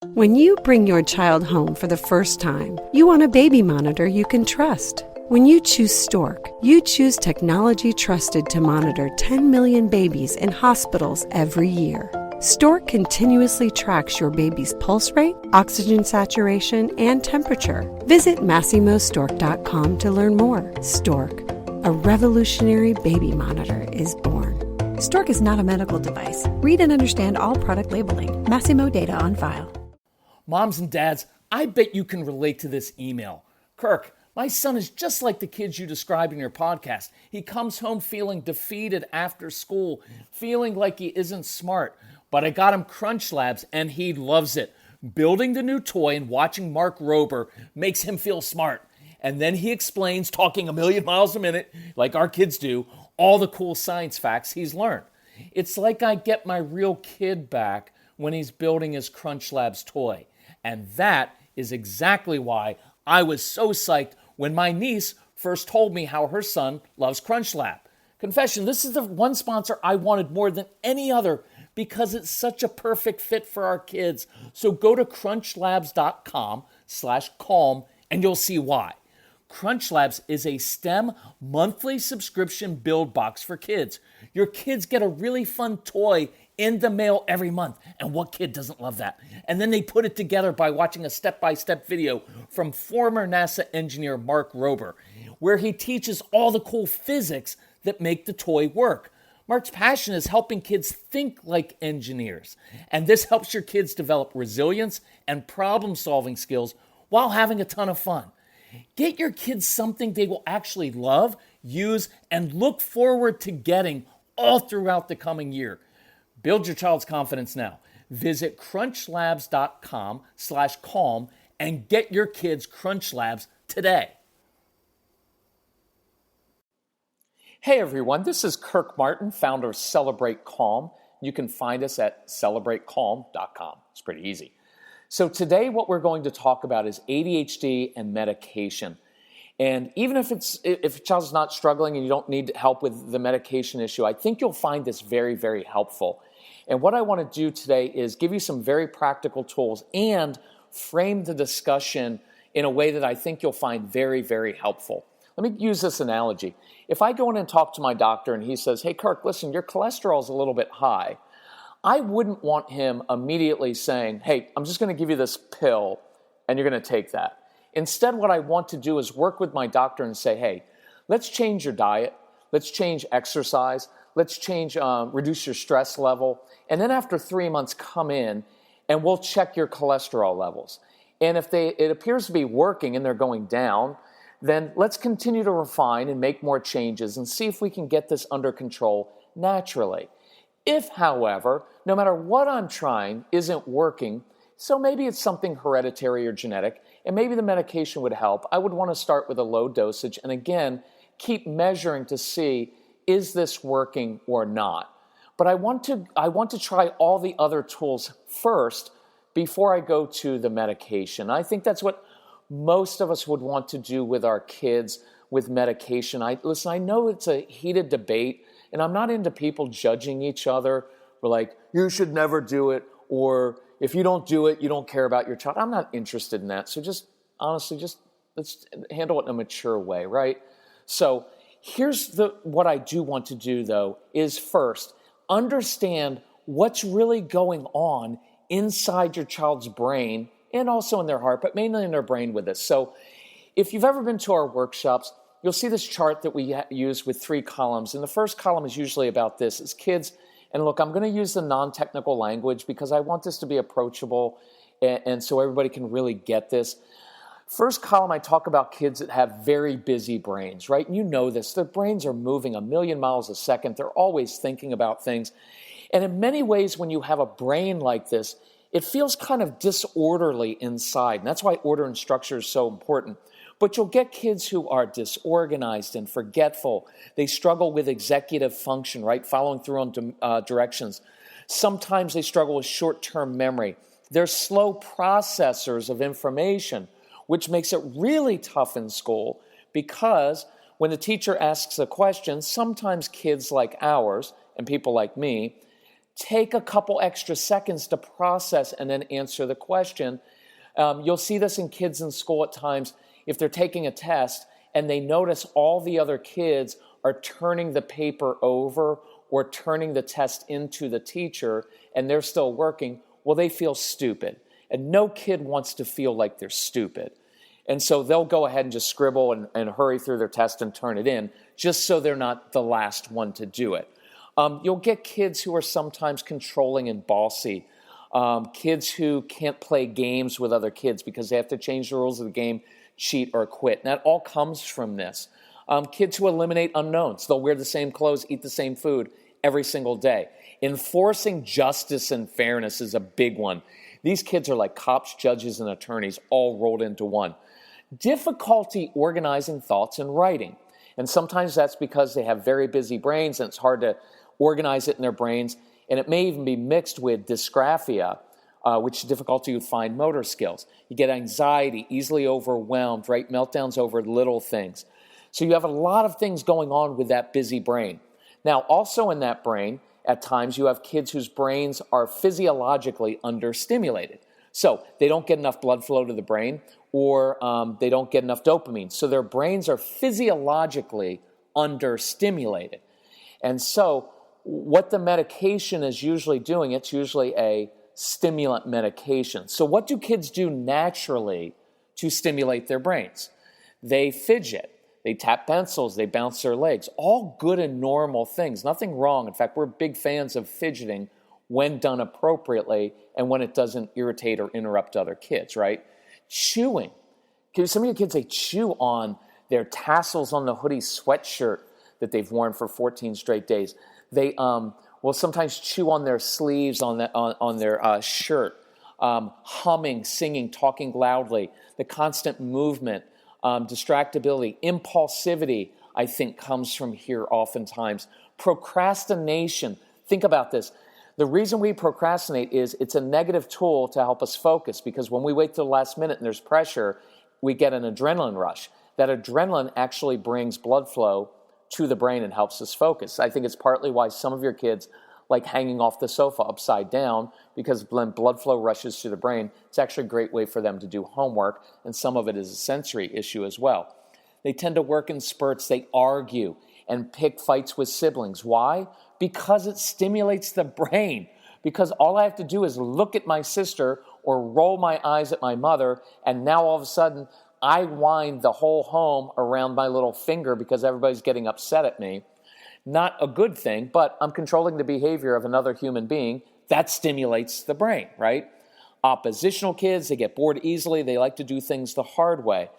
When you bring your child home for the first time, you want a baby monitor you can trust. When you choose Stork, you choose technology trusted to monitor 10 million babies in hospitals every year. Stork continuously tracks your baby's pulse rate, oxygen saturation, and temperature. Visit MassimoStork.com to learn more. Stork, a revolutionary baby monitor, is born. Stork is not a medical device. Read and understand all product labeling. Massimo data on file. Moms and dads, I bet you can relate to this email. Kirk, my son is just like the kids you described in your podcast. He comes home feeling defeated after school, feeling like he isn't smart. But I got him Crunch Labs and he loves it. Building the new toy and watching Mark Rober makes him feel smart. And then he explains, talking a million miles a minute, like our kids do, all the cool science facts he's learned. It's like I get my real kid back when he's building his Crunch Labs toy. And that is exactly why I was so psyched when my niece first told me how her son loves Crunch Lab. Confession, this is the one sponsor I wanted more than any other because it's such a perfect fit for our kids. So go to crunchlabs.com/calm and you'll see why. Crunch Labs is a STEM monthly subscription build box for kids. Your kids get a really fun toy in the mail every month. And what kid doesn't love that? And then they put it together by watching a step-by-step video from former NASA engineer Mark Rober, where he teaches all the cool physics that make the toy work. Mark's passion is helping kids think like engineers. And this helps your kids develop resilience and problem-solving skills while having a ton of fun. Get your kids something they will actually love, use, and look forward to getting all throughout the coming year. Build your child's confidence now. Visit crunchlabs.com/calm and get your kids Crunch Labs today. Hey everyone, this is Kirk Martin, founder of Celebrate Calm. You can find us at celebratecalm.com. It's pretty easy. So today what we're going to talk about is ADHD and medication. And even if a child's not struggling and you don't need help with the medication issue, I think you'll find this very, very helpful. And what I want to do today is give you some very practical tools and frame the discussion in a way that I think you'll find very, very helpful. Let me use this analogy. If I go in and talk to my doctor and he says, hey, Kirk, listen, your cholesterol is a little bit high, I wouldn't want him immediately saying, hey, I'm just going to give you this pill and you're going to take that. Instead, what I want to do is work with my doctor and say, hey, let's change your diet. Let's change exercise. Let's reduce your stress level. And then after 3 months, come in and we'll check your cholesterol levels. And if it appears to be working and they're going down, then let's continue to refine and make more changes and see if we can get this under control naturally. If, however, no matter what I'm trying isn't working, so maybe it's something hereditary or genetic, and maybe the medication would help, I would want to start with a low dosage and again, keep measuring to see, is this working or not? But I want to try all the other tools first before I go to the medication. I think that's what most of us would want to do with our kids with medication. I know it's a heated debate, and I'm not into people judging each other. We're like, you should never do it, or if you don't do it, you don't care about your child. I'm not interested in that. So honestly, let's handle it in a mature way, right? So here's what I do want to do, though, is first, understand what's really going on inside your child's brain and also in their heart, but mainly in their brain with this. So if you've ever been to our workshops, you'll see this chart that we use with 3 columns. And the first column is usually about this. It's kids. And look, I'm going to use the non-technical language because I want this to be approachable and so everybody can really get this. First column, I talk about kids that have very busy brains, right? And you know this. Their brains are moving a million miles a second. They're always thinking about things. And in many ways, when you have a brain like this, it feels kind of disorderly inside. And that's why order and structure is so important. But you'll get kids who are disorganized and forgetful. They struggle with executive function, right? Following through on directions. Sometimes they struggle with short-term memory. They're slow processors of information, which makes it really tough in school because when the teacher asks a question, sometimes kids like ours and people like me take a couple extra seconds to process and then answer the question. You'll see this in kids in school at times if they're taking a test and they notice all the other kids are turning the paper over or turning the test into the teacher and they're still working. Well, they feel stupid. And no kid wants to feel like they're stupid. And so they'll go ahead and just scribble and hurry through their test and turn it in, just so they're not the last one to do it. You'll get kids who are sometimes controlling and bossy, kids who can't play games with other kids because they have to change the rules of the game, cheat, or quit. And that all comes from this. Kids who eliminate unknowns. They'll wear the same clothes, eat the same food every single day. Enforcing justice and fairness is a big one. These kids are like cops, judges, and attorneys all rolled into one. Difficulty organizing thoughts and writing. And sometimes that's because they have very busy brains and it's hard to organize it in their brains. And it may even be mixed with dysgraphia, which is difficulty with fine motor skills. You get anxiety, easily overwhelmed, right? Meltdowns over little things. So you have a lot of things going on with that busy brain. Now, also in that brain, at times you have kids whose brains are physiologically understimulated. So they don't get enough blood flow to the brain, or they don't get enough dopamine. So their brains are physiologically understimulated. And so what the medication is usually doing, it's usually a stimulant medication. So what do kids do naturally to stimulate their brains? They fidget, they tap pencils, they bounce their legs. All good and normal things, nothing wrong. In fact, we're big fans of fidgeting when done appropriately and when it doesn't irritate or interrupt other kids, right? Chewing. Some of your kids, they chew on their tassels on the hoodie sweatshirt that they've worn for 14 straight days. They will sometimes chew on their sleeves on their shirt, humming, singing, talking loudly, the constant movement, distractibility, impulsivity, I think comes from here oftentimes. Procrastination. Think about this. The reason we procrastinate is it's a negative tool to help us focus, because when we wait till the last minute and there's pressure, we get an adrenaline rush. That adrenaline actually brings blood flow to the brain and helps us focus. I think it's partly why some of your kids like hanging off the sofa upside down, because when blood flow rushes to the brain, it's actually a great way for them to do homework, and some of it is a sensory issue as well. They tend to work in spurts. They argue and pick fights with siblings. Why? Because it stimulates the brain. Because all I have to do is look at my sister or roll my eyes at my mother, and now all of a sudden I wind the whole home around my little finger because everybody's getting upset at me. Not a good thing, but I'm controlling the behavior of another human being. That stimulates the brain, right? Oppositional kids, they get bored easily. They like to do things the hard way.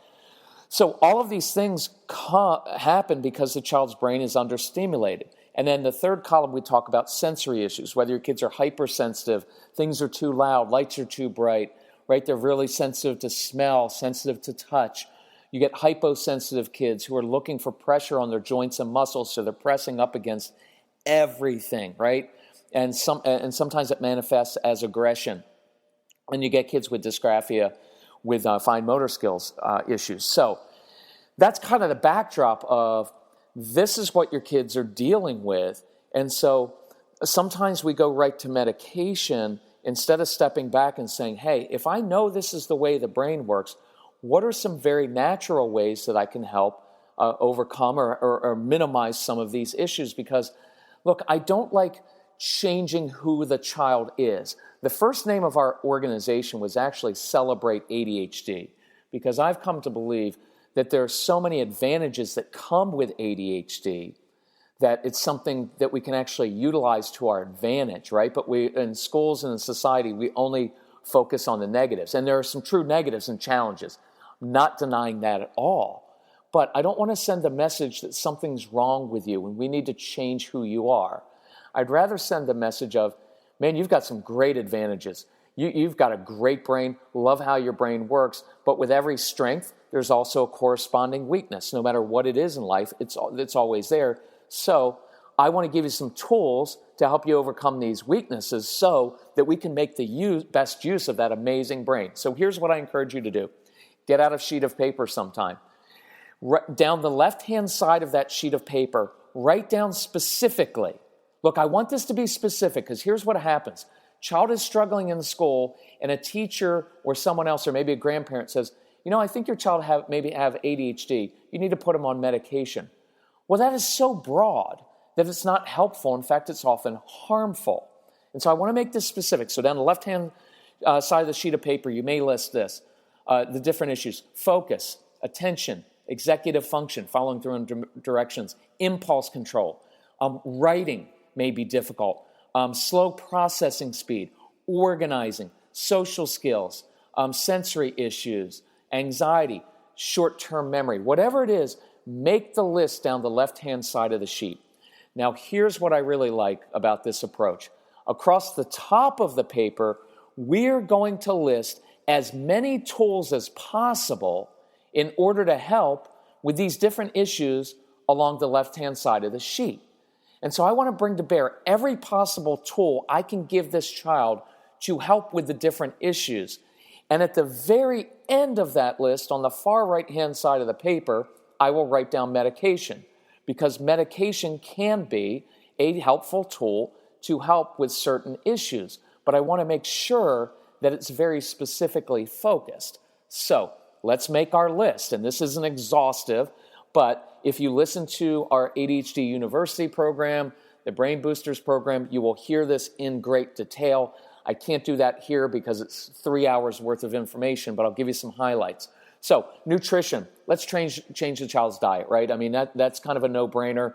So all of these things happen because the child's brain is understimulated. And then the third column, we talk about sensory issues, whether your kids are hypersensitive, things are too loud, lights are too bright, right? They're really sensitive to smell, sensitive to touch. You get hyposensitive kids who are looking for pressure on their joints and muscles, so they're pressing up against everything, right? And sometimes it manifests as aggression. And you get kids with dysgraphia, with fine motor skills issues. So that's kind of the backdrop of this is what your kids are dealing with. And so sometimes we go right to medication instead of stepping back and saying, hey, if I know this is the way the brain works, what are some very natural ways that I can help overcome or minimize some of these issues? Because, look, I don't like changing who the child is. The first name of our organization was actually Celebrate ADHD, because I've come to believe that there are so many advantages that come with ADHD that it's something that we can actually utilize to our advantage, right? But we, in schools and in society, we only focus on the negatives. And there are some true negatives and challenges. I'm not denying that at all. But I don't want to send a message that something's wrong with you and we need to change who you are. I'd rather send the message of, man, you've got some great advantages. You've got a great brain, love how your brain works, but with every strength, there's also a corresponding weakness. No matter what it is in life, it's always there. So I want to give you some tools to help you overcome these weaknesses so that we can make the best use of that amazing brain. So here's what I encourage you to do. Get out a sheet of paper sometime. Down the left-hand side of that sheet of paper, write down specifically Look, I want this to be specific because here's what happens. Child is struggling in school and a teacher or someone else or maybe a grandparent says, I think your child maybe have ADHD. You need to put them on medication. Well, that is so broad that it's not helpful. In fact, it's often harmful. And so I want to make this specific. So down the left-hand side of the sheet of paper, you may list this, the different issues: focus, attention, executive function, following through in directions, impulse control, writing may be difficult, slow processing speed, organizing, social skills, sensory issues, anxiety, short-term memory. Whatever it is, make the list down the left-hand side of the sheet. Now, here's what I really like about this approach. Across the top of the paper, we're going to list as many tools as possible in order to help with these different issues along the left-hand side of the sheet. And so I want to bring to bear every possible tool I can give this child to help with the different issues. And at the very end of that list, on the far right-hand side of the paper, I will write down medication, because medication can be a helpful tool to help with certain issues. But I want to make sure that it's very specifically focused. So let's make our list. And this isn't exhaustive, but if you listen to our ADHD University program, the Brain Boosters program, you will hear this in great detail. I can't do that here because it's 3 hours worth of information, but I'll give you some highlights. So nutrition, let's change the child's diet, right? I mean, that's kind of a no-brainer.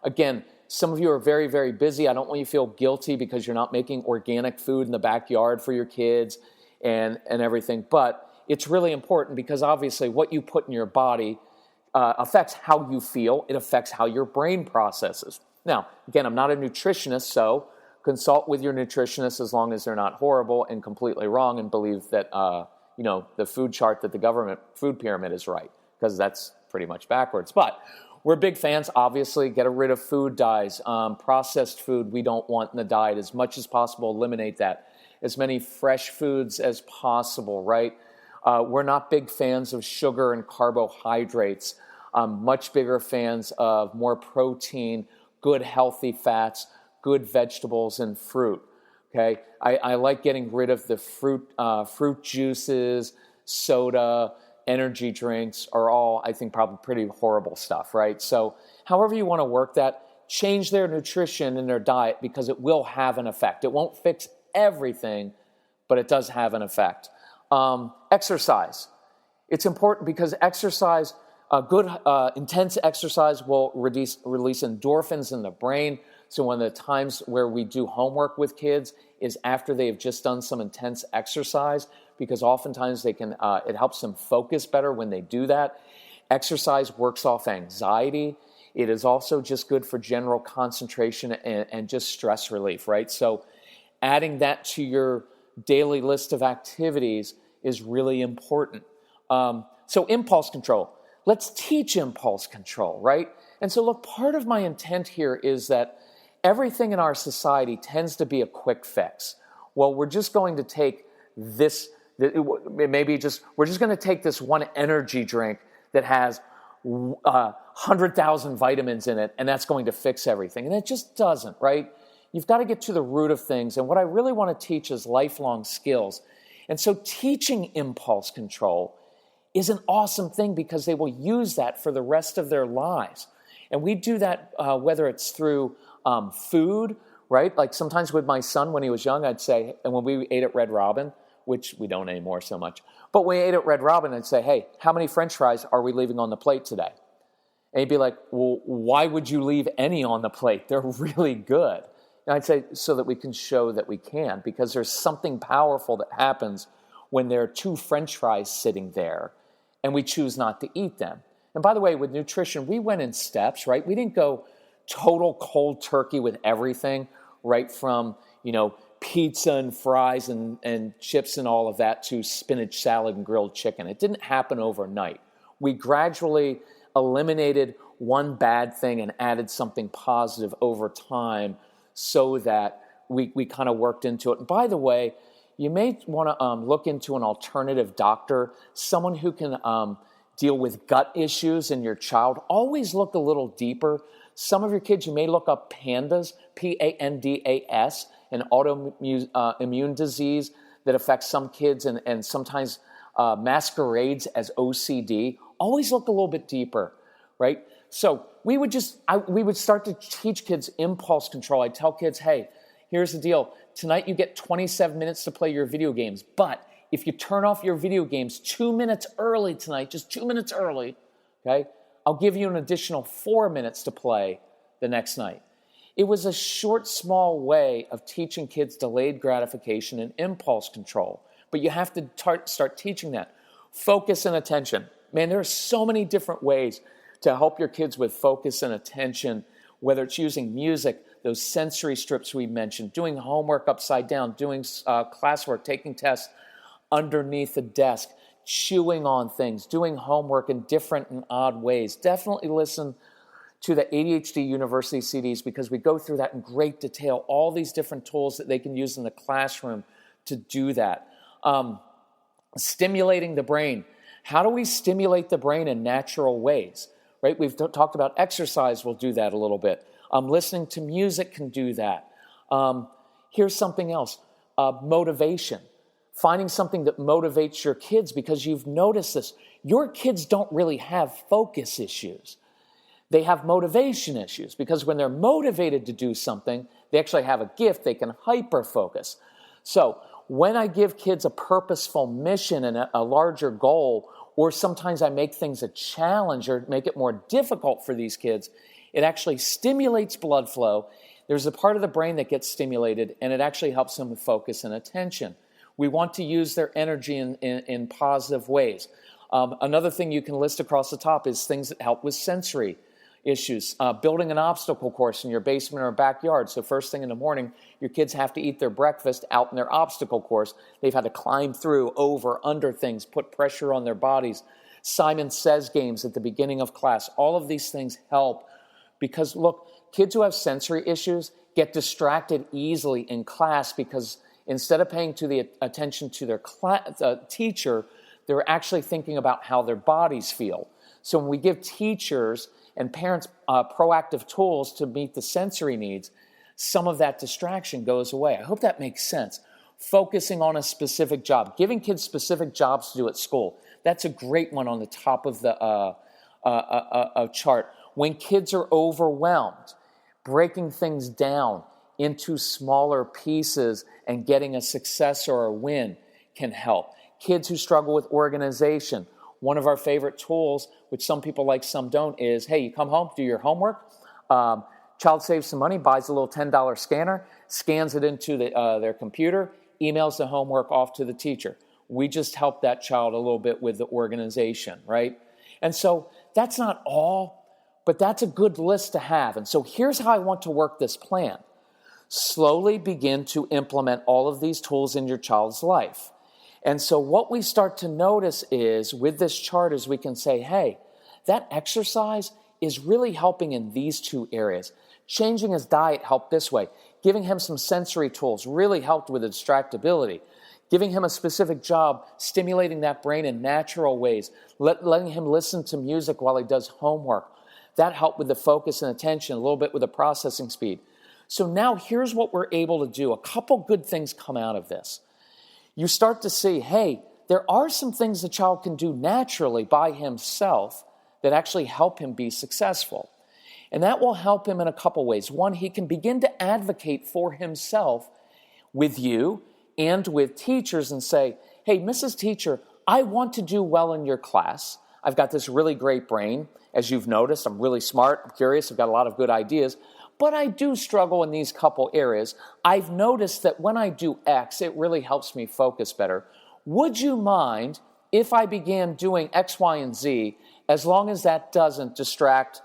Again, some of you are very, very busy. I don't want you to feel guilty because you're not making organic food in the backyard for your kids and everything. But it's really important because obviously what you put in your body affects how you feel. It affects how your brain processes. Now, again, I'm not a nutritionist, so consult with your nutritionist as long as they're not horrible and completely wrong and believe that the food chart that the government food pyramid is right, because that's pretty much backwards. But we're big fans, obviously. Get rid of food dyes, processed food we don't want in the diet as much as possible. Eliminate that. As many fresh foods as possible, right? We're not big fans of sugar and carbohydrates. Much bigger fans of more protein, good healthy fats, good vegetables and fruit. Okay, I like getting rid of the fruit juices, soda, energy drinks are all, I think, probably pretty horrible stuff, right? So however you want to work that, change their nutrition and their diet because it will have an effect. It won't fix everything, but it does have an effect. Exercise. It's important because exercise, good intense exercise will release endorphins in the brain. So one of the times where we do homework with kids is after they've just done some intense exercise, because oftentimes it helps them focus better when they do that. Exercise works off anxiety. It is also just good for general concentration and just stress relief, right? So adding that to your daily list of activities is really important. So impulse control. Let's teach impulse control, right? And so look, part of my intent here is that everything in our society tends to be a quick fix. Well, we're just going to take this, we're just going to take this one energy drink that has 100,000 vitamins in it, and that's going to fix everything. And it just doesn't, right? You've got to get to the root of things. And what I really want to teach is lifelong skills. And so teaching impulse control is an awesome thing because they will use that for the rest of their lives. And we do that whether it's through food, right? Like sometimes with my son when he was young, I'd say, and when we ate at Red Robin, which we don't anymore so much, but when we ate at Red Robin, I'd say, hey, how many French fries are we leaving on the plate today? And he'd be like, well, why would you leave any on the plate? They're really good. And I'd say, so that we can show that we can, because there's something powerful that happens when there are 2 French fries sitting there and we choose not to eat them. And by the way, with nutrition, we went in steps, right? We didn't go total cold turkey with everything, right from, pizza and fries and chips and all of that to spinach salad and grilled chicken. It didn't happen overnight. We gradually eliminated one bad thing and added something positive over time so that we kind of worked into it. And by the way, you may want to look into an alternative doctor, someone who can deal with gut issues in your child. Always look a little deeper. Some of your kids, you may look up PANDAS, PANDAS, an autoimmune disease that affects some kids and sometimes masquerades as OCD. Always look a little bit deeper, right? So we would start to teach kids impulse control. I'd tell kids, hey, here's the deal. Tonight you get 27 minutes to play your video games, but if you turn off your video games 2 minutes early tonight, just 2 minutes early, okay, I'll give you an additional 4 minutes to play the next night. It was a short, small way of teaching kids delayed gratification and impulse control. But you have to start teaching that. Focus and attention. Man, there are so many different ways to help your kids with focus and attention, whether it's using music, those sensory strips we mentioned, doing homework upside down, doing classwork, taking tests underneath the desk, chewing on things, doing homework in different and odd ways. Definitely listen to the ADHD University CDs because we go through that in great detail, all these different tools that they can use in the classroom to do that. Stimulating the brain. How do we stimulate the brain in natural ways? Right? We've talked about exercise will do that a little bit. Listening to music can do that. Here's something else. Motivation. Finding something that motivates your kids because you've noticed this. Your kids don't really have focus issues. They have motivation issues because when they're motivated to do something, they actually have a gift. They can hyper-focus. So when I give kids a purposeful mission and a larger goal, or sometimes I make things a challenge or make it more difficult for these kids, it actually stimulates blood flow. There's a part of the brain that gets stimulated, and it actually helps them with focus and attention. We want to use their energy in positive ways. Another thing you can list across the top is things that help with sensory issues. Building an obstacle course in your basement or backyard. So first thing in the morning, your kids have to eat their breakfast out in their obstacle course. They've had to climb through, over, under things, put pressure on their bodies. Simon Says games at the beginning of class. All of these things help because, look, kids who have sensory issues get distracted easily in class because instead of paying attention to their teacher, they're actually thinking about how their bodies feel. So when we give teachers and parents proactive tools to meet the sensory needs, some of that distraction goes away. I hope that makes sense. Focusing on a specific job, giving kids specific jobs to do at school. That's a great one on the top of the chart. When kids are overwhelmed, breaking things down into smaller pieces and getting a success or a win can help. Kids who struggle with organization. One of our favorite tools, which some people like, some don't, is, hey, you come home, do your homework. Child saves some money, buys a little $10 scanner, scans it into their computer, emails the homework off to the teacher. We just help that child a little bit with the organization, right? And so that's not all, but that's a good list to have. And so here's how I want to work this plan. Slowly begin to implement all of these tools in your child's life. And so what we start to notice is, with this chart, is we can say, hey, that exercise is really helping in these two areas. Changing his diet helped this way. Giving him some sensory tools really helped with the distractibility. Giving him a specific job, stimulating that brain in natural ways. Letting him listen to music while he does homework. That helped with the focus and attention, a little bit with the processing speed. So now here's what we're able to do. A couple good things come out of this. You start to see, hey, there are some things the child can do naturally by himself that actually help him be successful. And that will help him in a couple ways. One, he can begin to advocate for himself with you and with teachers and say, hey, Mrs. Teacher, I want to do well in your class. I've got this really great brain. As you've noticed, I'm really smart, I'm curious, I've got a lot of good ideas. But I do struggle in these couple areas. I've noticed that when I do X, it really helps me focus better. Would you mind if I began doing X, Y, and Z, as long as that doesn't distract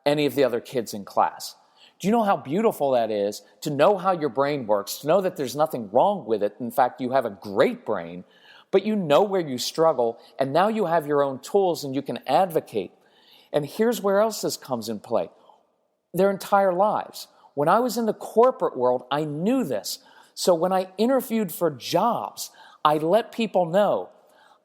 any of the other kids in class? Do you know how beautiful that is to know how your brain works, to know that there's nothing wrong with it? In fact, you have a great brain, but you know where you struggle, and now you have your own tools and you can advocate. And here's where else this comes in play. Their entire lives. When I was in the corporate world, I knew this. So when I interviewed for jobs, I let people know,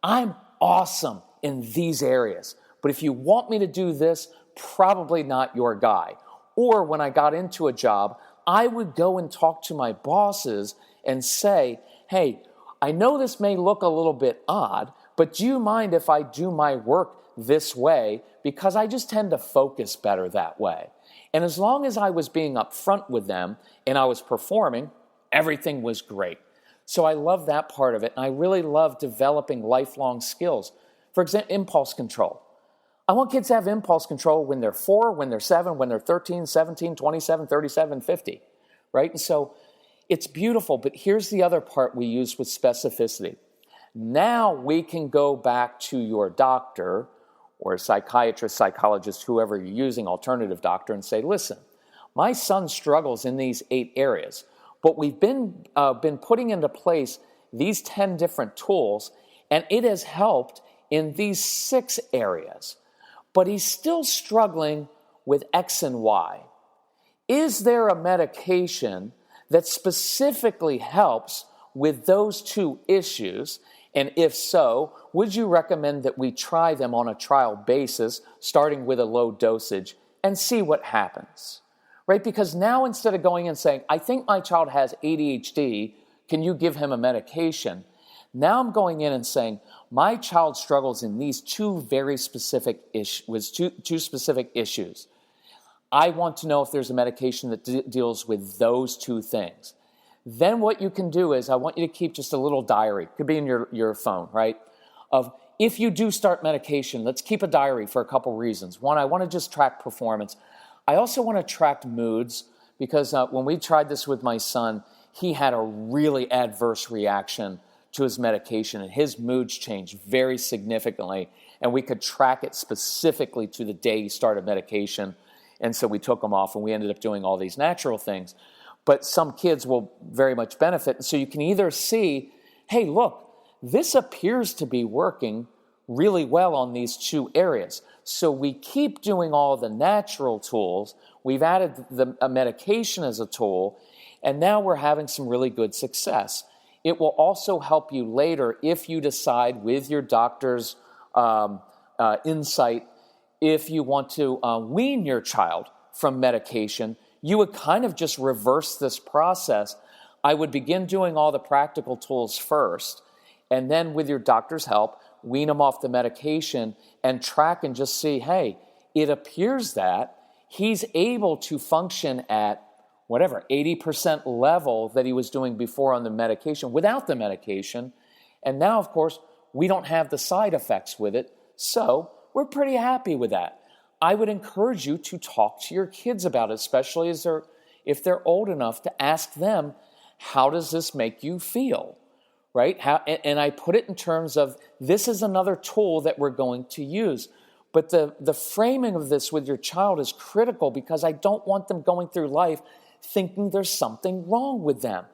I'm awesome in these areas. But if you want me to do this, probably not your guy. Or when I got into a job, I would go and talk to my bosses and say, hey, I know this may look a little bit odd, but do you mind if I do my work this way? Because I just tend to focus better that way. And as long as I was being upfront with them and I was performing, everything was great. So I love that part of it. And I really love developing lifelong skills. For example, impulse control. I want kids to have impulse control when they're 4, when they're 7, when they're 13, 17, 27, 37, 50, right? And so it's beautiful, but here's the other part we use with specificity. Now we can go back to your doctor or a psychiatrist, psychologist, whoever you're using, alternative doctor, and say, listen, my son struggles in these 8 areas, but we've been putting into place these 10 different tools, and it has helped in these 6 areas, but he's still struggling with X and Y. Is there a medication that specifically helps with those 2 issues? And if so, would you recommend that we try them on a trial basis, starting with a low dosage, and see what happens? Right? Because now instead of going and saying, I think my child has ADHD, can you give him a medication? Now I'm going in and saying, my child struggles in these 2 very specific issues, two specific issues. I want to know if there's a medication that deals with those 2 things. Then what you can do is I want you to keep just a little diary. It could be in your phone, right? Of if you do start medication, let's keep a diary for a couple reasons. One, I want to just track performance. I also want to track moods because when we tried this with my son, he had a really adverse reaction to his medication and his moods changed very significantly. And we could track it specifically to the day he started medication. And so we took him off and we ended up doing all these natural things. But some kids will very much benefit. So you can either see, hey, look, this appears to be working really well on these 2 areas. So we keep doing all the natural tools. We've added a medication as a tool, and now we're having some really good success. It will also help you later if you decide with your doctor's insight, if you want to wean your child from medication, you would kind of just reverse this process. I would begin doing all the practical tools first, and then with your doctor's help, wean them off the medication and track and just see, hey, it appears that he's able to function at whatever, 80% level that he was doing before on the medication without the medication. And now, of course, we don't have the side effects with it, so we're pretty happy with that. I would encourage you to talk to your kids about it, especially if they're old enough to ask them, how does this make you feel, right? And I put it in terms of this is another tool that we're going to use. But the framing of this with your child is critical because I don't want them going through life thinking there's something wrong with them.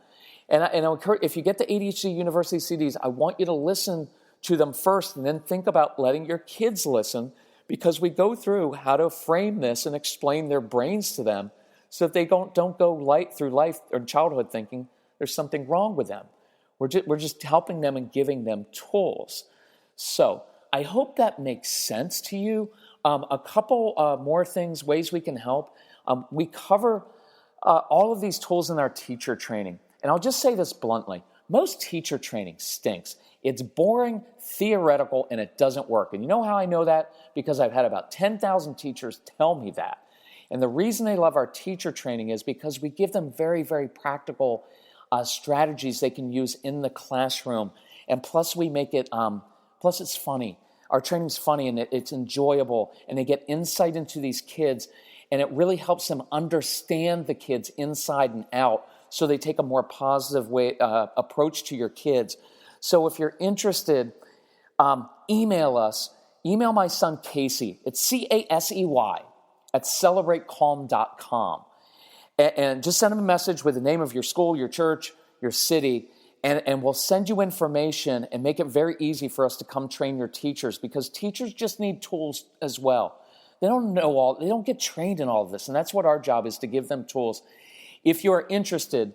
And I encourage, if you get the ADHD University CDs, I want you to listen to them first and then think about letting your kids listen, because we go through how to frame this and explain their brains to them so that they don't go through life or childhood thinking there's something wrong with them. We're just helping them and giving them tools. So I hope that makes sense to you. A couple more things, ways we can help. We cover all of these tools in our teacher training. And I'll just say this bluntly. Most teacher training stinks. It's boring, theoretical, and it doesn't work. And you know how I know that? Because I've had about 10,000 teachers tell me that. And the reason they love our teacher training is because we give them very, very practical strategies they can use in the classroom. And plus we make it, plus it's funny. Our training's funny and it's enjoyable. And they get insight into these kids. And it really helps them understand the kids inside and out, so they take a more positive approach to your kids. So if you're interested, email us. Email my son Casey. It's CASEY at celebratecalm.com. And just send him a message with the name of your school, your church, your city, and we'll send you information and make it very easy for us to come train your teachers, because teachers just need tools as well. They don't get trained in all of this, and that's what our job is, to give them tools. If you're interested,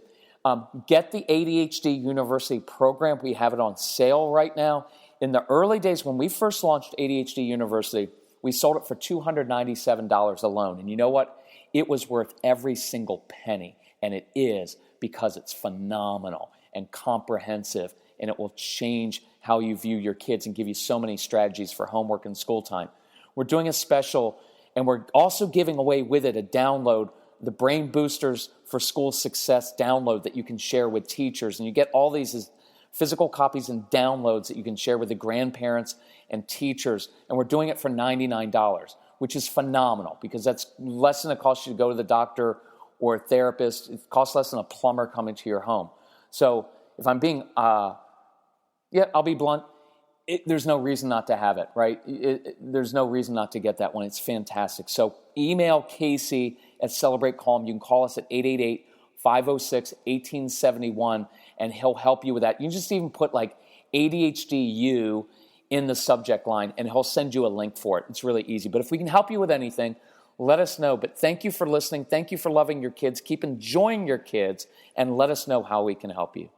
get the ADHD University program. We have it on sale right now. In the early days when we first launched ADHD University, we sold it for $297 alone. And you know what? it was worth every single penny. And it is, because it's phenomenal and comprehensive, and it will change how you view your kids and give you so many strategies for homework and school time. We're doing a special, and we're also giving away with it a download, the Brain Boosters for School Success download that you can share with teachers. And you get all these as physical copies and downloads that you can share with the grandparents and teachers. And we're doing it for $99, which is phenomenal, because that's less than it costs you to go to the doctor or a therapist. It costs less than a plumber coming to your home. So if I'm being, I'll be blunt, there's no reason not to have it, right? There's no reason not to get that one. It's fantastic. So email Casey at Celebrate Calm. You can call us at 888-506-1871, and he'll help you with that. You can just even put like ADHD in the subject line, and he'll send you a link for it. It's really easy. But if we can help you with anything, let us know. But thank you for listening. Thank you for loving your kids. Keep enjoying your kids, and let us know how we can help you.